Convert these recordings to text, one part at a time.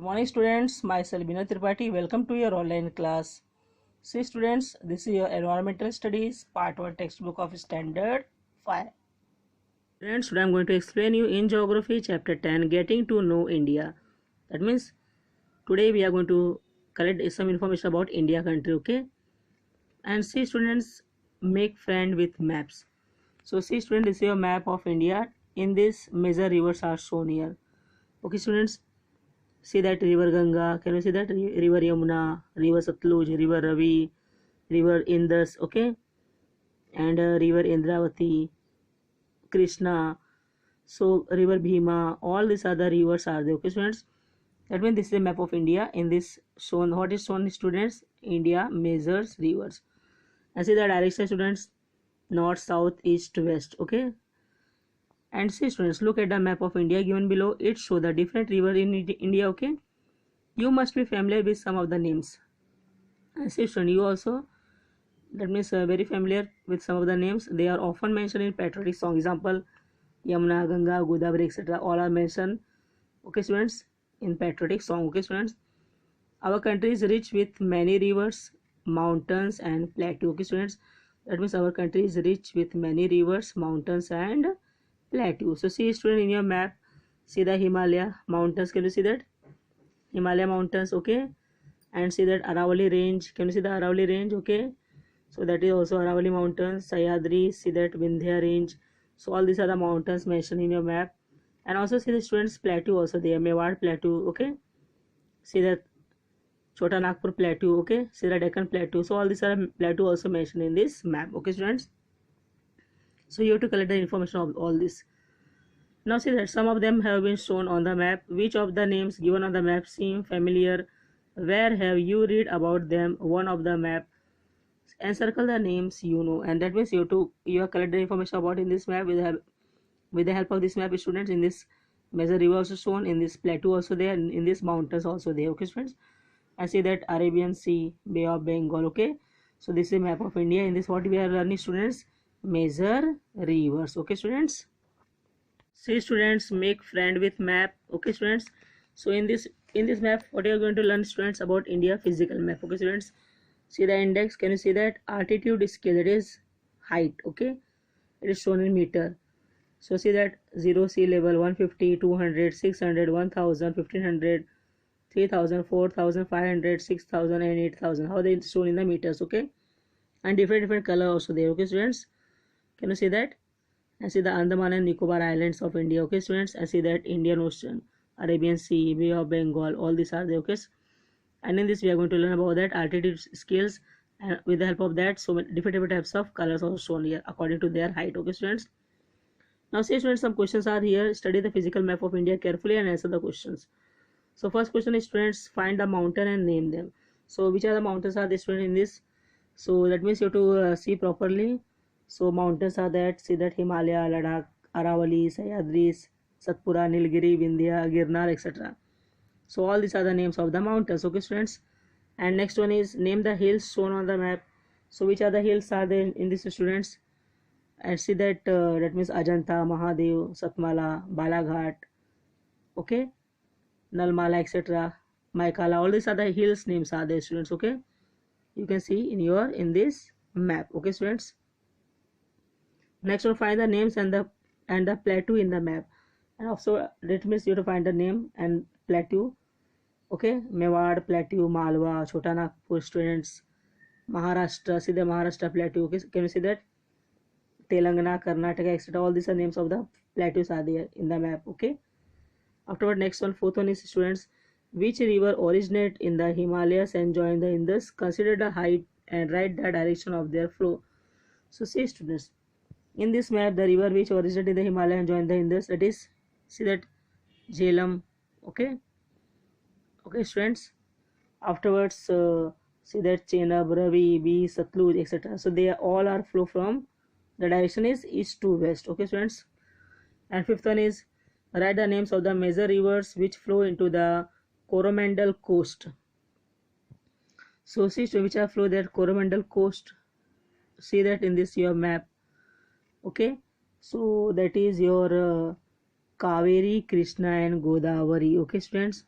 Good morning students, myself Bina Tripathi. Welcome to your online class. See students, this is your environmental studies part 1 textbook of standard 5. Students, today I am going to explain you in geography chapter 10 getting to know India. That means today we are going to collect some information about India country, okay? And see students, make friend with maps. So see students, this is your map of India. In this major rivers are shown here. Okay students, see that river Ganga, can you see that river Yamuna, river Satluj, river Ravi, river Indus, okay, and river Indravati, Krishna, so river Bhima, all these other rivers are there, okay students. That means this is a map of India. In this shown, what is shown students? India measures rivers. And see the direction students, north, south, east, west, okay. And see students, look at the map of India given below. It shows the different river in India, okay. You must be familiar with some of the names. And see students, you also, that means very familiar with some of the names. They are often mentioned in patriotic song. Example, Yamuna, Ganga, Godavari, etc. All are mentioned, okay students, in patriotic song, okay students. Our country is rich with many rivers, mountains and plateau, okay students. That means our country is rich with many rivers, mountains and plateau. So see student, in your map, see the Himalaya mountains. Can you see that? Himalaya mountains, okay. And see that Aravalli range. Can you see the Aravalli range, okay. So that is also Aravalli mountains. Sahyadri, see that Vindhya range. So all these are the mountains mentioned in your map. And also see the students plateau also there, Mewar plateau, okay. See that Chota Nagpur plateau, okay. See the Deccan plateau. So all these are plateau also mentioned in this map, okay students. So you have to collect the information of all this. Now see that some of them have been shown on the map. Which of the names given on the map seem familiar? Where have you read about them? One of the map. And circle the names you know. And that means you have collected the information about in this map with the help of this map students. In this major river also shown, in this plateau also there, in this mountains also there, okay students. And see that Arabian Sea, Bay of Bengal, okay. So this is a map of India. In this what we are learning students, major rivers, okay students. See students, make friend with map, okay students. So in this map what you are going to learn students about India physical map, okay students. See the index, can you see that? Altitude scale, that is height, okay. It is shown in meter. So see that 0 sea level, 150, 200, 600, 1000, 1500, 3000, 4000, 500, 6000 and 8000. How they shown in the meters, okay. And different color also there, okay students. Can you see that? And see the Andaman and Nicobar Islands of India, okay students. And see that Indian Ocean, Arabian Sea, Bay of Bengal, all these are there, okay. And in this we are going to learn about that altitude scales, and with the help of that so different types of colors are shown here according to their height, okay students. Now see students, some questions are here. Study the physical map of India carefully and answer the questions. So first question is students, find the mountain and name them. So which are the mountains are the student in this? So that means you have to see properly. So mountains are that, see that Himalaya, Ladakh, Aravalli, Sahyadris, Satpura, Nilgiri, Vindhya, Girnar, etc. So all these are the names of the mountains, okay students. And next one is name the hills shown on the map. So which are the hills are there in this students? And see that that means Ajanta, Mahadev, Satmala, Balaghat, okay, Nalmala, etc. Maikala, all these are the hills names are there students, okay. You can see in this map, okay students. Next one, find the names and the plateau in the map. And also that means you have to find the name and plateau, okay. Mewar plateau, Malwa, Chota Nagpur students, Maharashtra, see the Maharashtra plateau, okay. Can you see that? Telangana, Karnataka, etc. All these are names of the plateaus are there in the map, okay. Afterward, next one, fourth one is students, which river originate in the Himalayas and join the Indus? Consider the height and write the direction of their flow. So see students, in this map the river which originated in the Himalaya and join the Indus, that is, see that Jhelum, okay, okay students. Afterwards see that Chenab, Ravi, B, Satluj, etc. So they all are flow from, the direction is east to west, okay students. And fifth one is write the names of the major rivers which flow into the Coromandel coast. So see which are flow that Coromandel coast, see that in this your map, okay. So that is your Kaveri, Krishna and Godavari, okay students.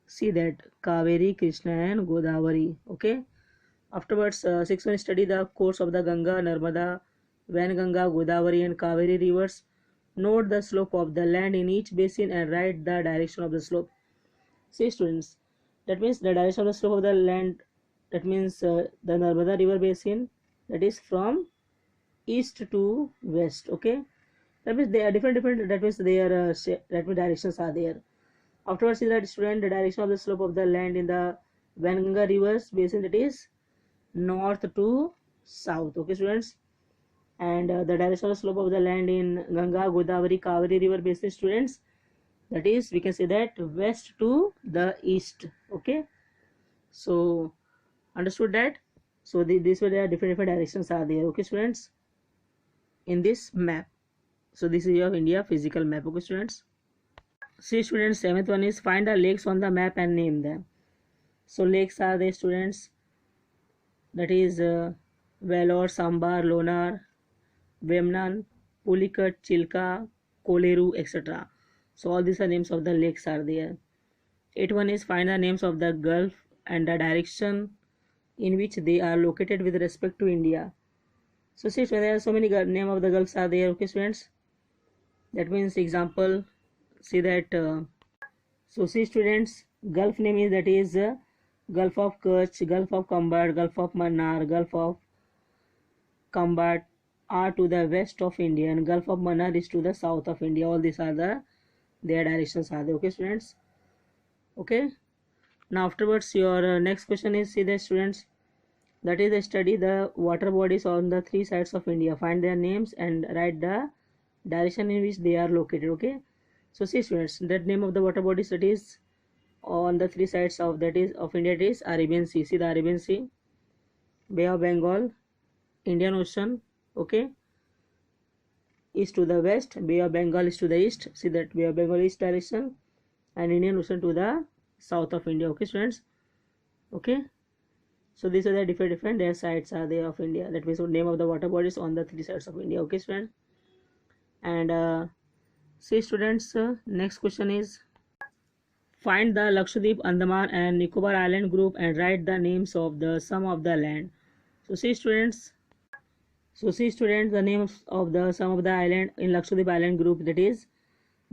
See that Kaveri, Krishna and Godavari. Okay. Afterwards, sixth one, study the course of the Ganga, Narmada, Vanganga, Godavari and Kaveri rivers. Note the slope of the land in each basin and write the direction of the slope. See students, that means the direction of the slope of the land, that means the Narmada river basin, that is from east to west. Okay, that means they are different, that means they are that means directions are there. Afterwards, see that student, the direction of the slope of the land in the Vanganga rivers basin, that is north to south. Okay students, and the direction of the slope of the land in Ganga, Godavari, Kaveri river basin, students, that is we can say that west to the east. Okay, so understood that. So this way there are different directions are there. Okay students, in this map. So this is your India physical map. Okay students, see students, seventh one is find the lakes on the map and name them. So lakes are the students, that is Vellore, Sambar, Lonar, Vemnan, Pulicat, Chilka, Koleru, etc. So all these are names of the lakes are there. Eighth one is find the names of the gulf and the direction in which they are located with respect to India. So see, there are so many name of the gulfs are there. Okay students, that means example, see that so see students, gulf name is, that is Gulf of Kutch, Gulf of Kambat, Gulf of Mannar, Gulf of Kambat are to the west of India and Gulf of Mannar is to the south of India. All these are their directions are there. Okay students, okay. Now afterwards your next question is, see the students, that is study the water bodies on the three sides of India, find their names and write the direction in which they are located. Okay, so see students, that name of the water bodies that is on the three sides of, that is of India, it is Arabian Sea. See the Arabian Sea, Bay of Bengal, Indian Ocean. Okay, east to the west, Bay of Bengal is to the east. See that Bay of Bengal east direction and Indian Ocean to the south of India. Okay students, okay. So these are the different their sides are there of India. That means the name of the water bodies on the three sides of India. Okay students, and see students, next question is find the Lakshadweep, Andaman and Nicobar Island group and write the names of the some of the land. So see students, the names of the some of the island in Lakshadweep Island group, that is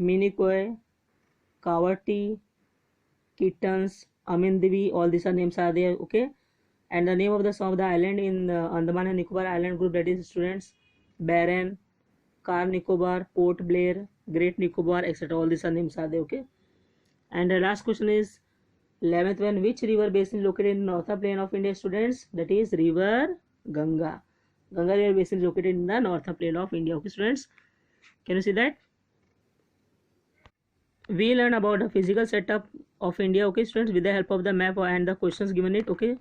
Minicoy, Kavati, Kittens, Amindivi, all these are names are there. Okay, and the name of the some of the island in Andaman and Nicobar Island group, that is students Barren, Car Nicobar, Port Blair, Great Nicobar, etc. All these are names are there. Okay, and the last question is 11th one, which river basin is located in the northern plain of India, students? That is river Ganga. Ganga river basin is located in the northern plain of India. Okay students, can you see that? We learn about the physical setup of India. Okay students, with the help of the map and the questions given it. Okay,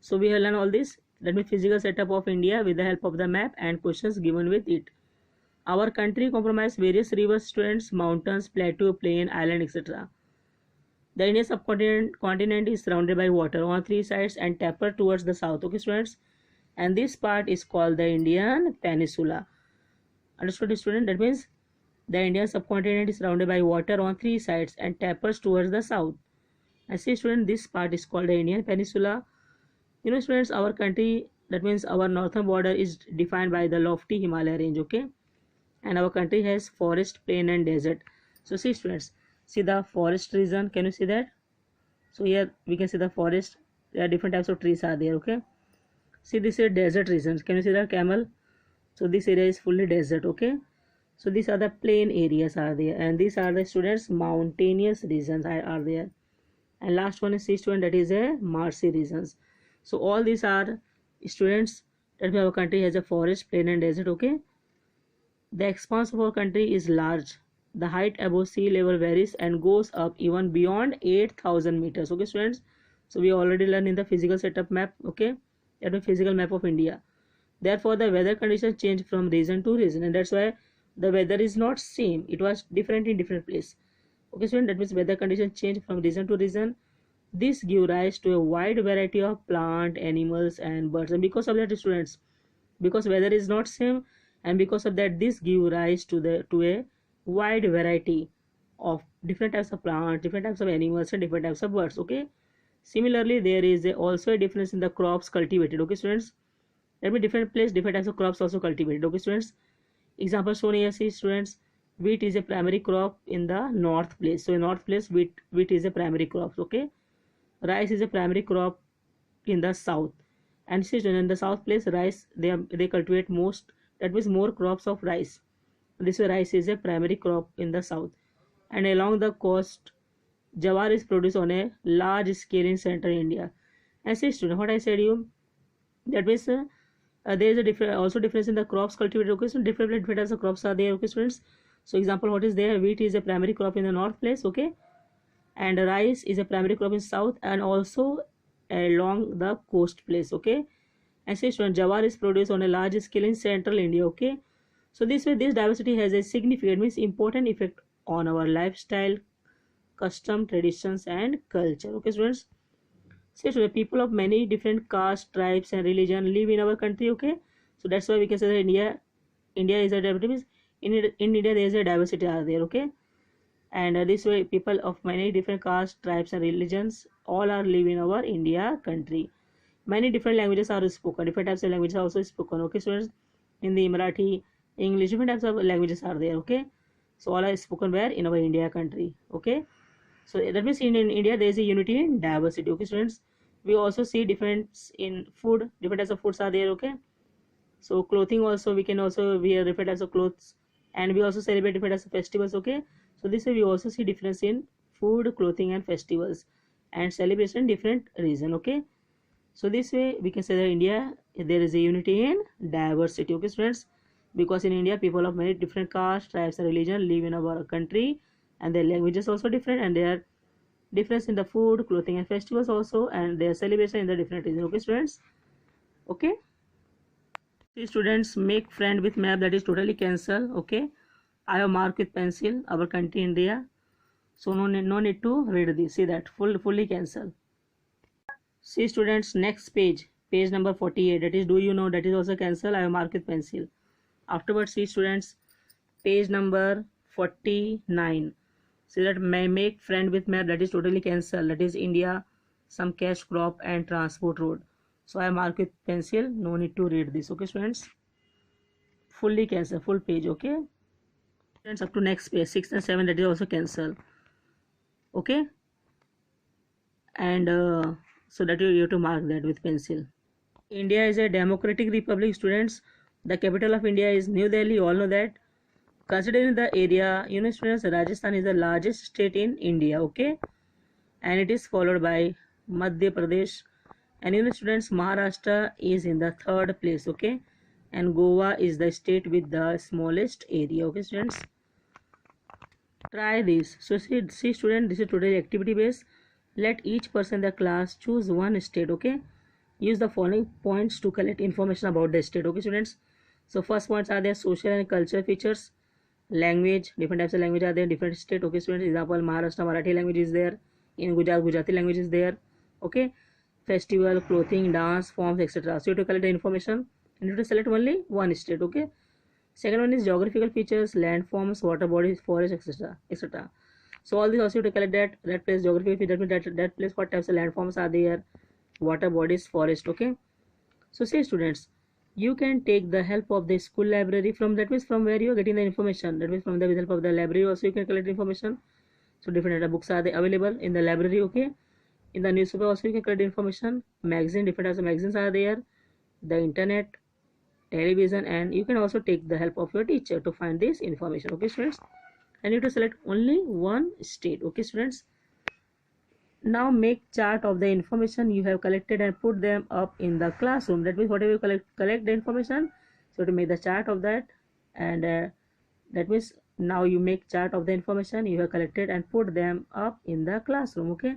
so we have learned all this, that means physical setup of India with the help of the map and questions given with it. Our country comprises various rivers, students, mountains, plateau, plain, island, etc. The Indian subcontinent is surrounded by water on three sides and tapered towards the south. Okay students, and this part is called the Indian Peninsula. Understood student? That means the Indian subcontinent is surrounded by water on three sides and tapers towards the south. And see student, this part is called the Indian Peninsula. You know students, our country, that means our northern border is defined by the lofty Himalaya range. Okay, and our country has forest, plain and desert. So see students, see the forest region, can you see that? So here we can see the forest, there are different types of trees are there. Okay, see this is desert region, can you see the camel? So this area is fully desert. Okay, so these are the plain areas are there, and these are the students mountainous regions are there. And last one is see student, that is a marshy regions. So all these are students, that means our country has a forest, plain and desert. Okay, the expanse of our country is large. The height above sea level varies and goes up even beyond 8,000 meters. Okay students, so we already learned in the physical setup map. Okay, that is physical map of India. Therefore the weather conditions change from region to region, and that's why the weather is not same, it was different in different place. Okay students, that means weather conditions change from region to region. This give rise to a wide variety of plant, animals and birds, and because of that students, because weather is not same, and because of that this give rise to a wide variety of different types of plants, different types of animals, and different types of birds. Okay. Similarly, there is also a difference in the crops cultivated. Okay, students. There will be different place, different types of crops also cultivated. Okay, students. Example shown here. See, students. Wheat is a primary crop in the north place. So in north place, wheat is a primary crop. Okay. Rice is a primary crop in the south. And see, in the south place, rice they cultivate most. That means more crops of rice. This rice is a primary crop in the south. And along the coast, jawar is produced on a large scale in central India. And see, student, what I said you, that means there is a different also difference in the crops cultivated. Okay, so different types of crops are there. Okay, students. So example, what is there? Wheat is a primary crop in the north place. Okay, and rice is a primary crop in south and also along the coast place. Okay, and say student, jawar is produced on a large scale in central India. Okay, so this way this diversity has a significant, means important effect on our lifestyle, custom, traditions, and culture. Okay, students. See, so the people of many different castes, tribes, and religion live in our country. Okay, so that's why we can say that India is a diversity. In India, there is a diversity are there. Okay, and this way people of many different castes, tribes, and religions all are live in our India country. Many different languages are spoken. Different types of languages are also spoken. Okay, students. Hindi, Marathi, English, different types of languages are there. Okay, so all are spoken where in our India country. Okay. So that means in India there is a unity in diversity. Okay, students. We also see difference in food. Different types of foods are there. Okay. So clothing also, we can also wear different types of clothes, and we also celebrate different types of festivals. Okay. So this way we also see difference in food, clothing, and festivals, and celebration different region. Okay. So this way we can say that India there is a unity in diversity. Okay, students. Because in India people of many different castes, tribes, and religion live in our country, and their languages also different, and their difference in the food, clothing, and festivals also, and their celebration in the different regions. Okay, students. Okay. See, students, make friend with map, that is totally cancel. Okay. I have marked with pencil our country India. So no need to read this. See that fully cancel. See, students, next page number 48. That is, do you know, that is also cancel. I have marked with pencil. Afterwards, see, students, page number 49. See that may make friend with map, that is totally cancel. That is India, some cash crop and transport road. So I mark with pencil. No need to read this. Okay, students. Fully cancel. Full page. Okay. Students, up to next page 6 and 7. That is also cancel. Okay. And so that you have to mark that with pencil. India is a democratic republic, students. The capital of India is New Delhi. You all know that. Considering the area, students, Rajasthan is the largest state in India. Okay, and it is followed by Madhya Pradesh, and students, Maharashtra is in the third place. Okay, and Goa is the state with the smallest area. Okay, students, try this. So see student, this is today activity based. Let each person in the class choose one state. Okay, use the following points to collect information about the state. Okay, students. So first points are their social and cultural features. Language, different types of language are there, different state. Okay, students, example, Maharashtra Marathi language is there, in Gujarat Gujarati language is there. Okay, festival, clothing, dance forms, etc. So you have to collect the information and you have to select only one state. Okay, second one is geographical features, landforms, water bodies, forest, etc. So all these also you have to collect that place geographical features, that means that place what types of landforms are there, water bodies, forest. Okay, so say students, you can take the help of the school library, from that means from where you are getting the information, that means from the help of the library also you can collect information. So different books are available in the library. Okay, in the newspaper also you can collect information, magazine, different types of magazines are there, the internet, television, and you can also take the help of your teacher to find this information. Okay, students, and you have to select only one state. Okay, students, now make chart of the information you have collected and put them up in the classroom. That means whatever you collect the information, so to make the chart of that, and that means now you make chart of the information you have collected and put them up in the classroom. Okay,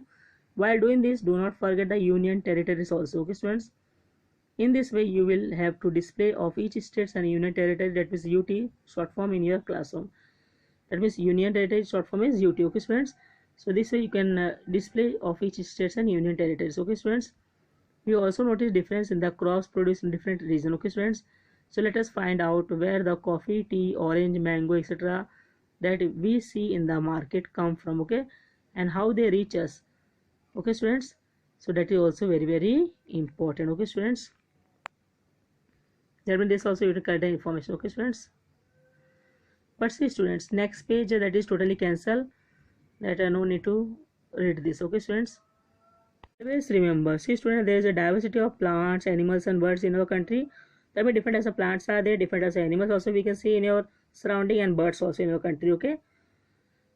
while doing this, do not forget the union territories also. Okay, students, in this way you will have to display of each states and union territory, that means UT short form, in your classroom. That means union territory short form is UT. Okay, students, so this way you can display of each states and union territories. Okay, students, we also notice difference in the crops produced in different regions. Okay, students, so let us find out where the coffee, tea, orange, mango, etc., that we see in the market come from, okay, and how they reach us, okay students. So that is also very very important, okay students. That means this also you to collect the information, okay students. But see students, next page that is totally cancel, that I no need to read this, okay students. Always remember, see students, there is a diversity of plants, animals and birds in our country. That means different types of plants are there, different types of animals also we can see in your surrounding, and birds also in our country, okay.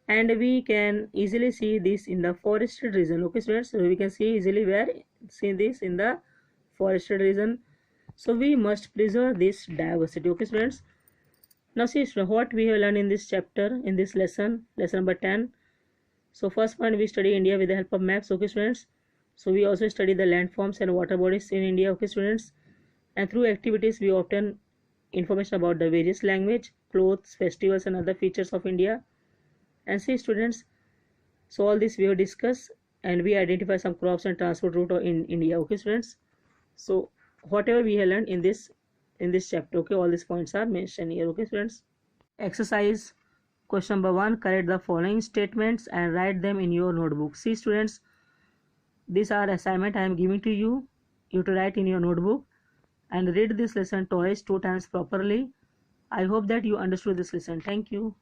And we can easily see this in the forested region, okay students. So we can see easily where, see this in the forested region. So we must preserve this diversity, okay students. Now see what we have learned in this chapter, in this lesson number 10. So first point, we study India with the help of maps, okay students. So we also study the landforms and water bodies in India, okay students. And through activities we obtain information about the various language, clothes, festivals and other features of India. And see students, so all this we have discussed, and we identify some crops and transport route in India, okay students. So whatever we have learned in this chapter, okay, all these points are mentioned here, okay students. Exercise question number 1, correct the following statements and write them in your notebook. See students, these are assignment I am giving to you to write in your notebook, and read this lesson twice, 2 times properly. I hope that you understood this lesson. Thank you.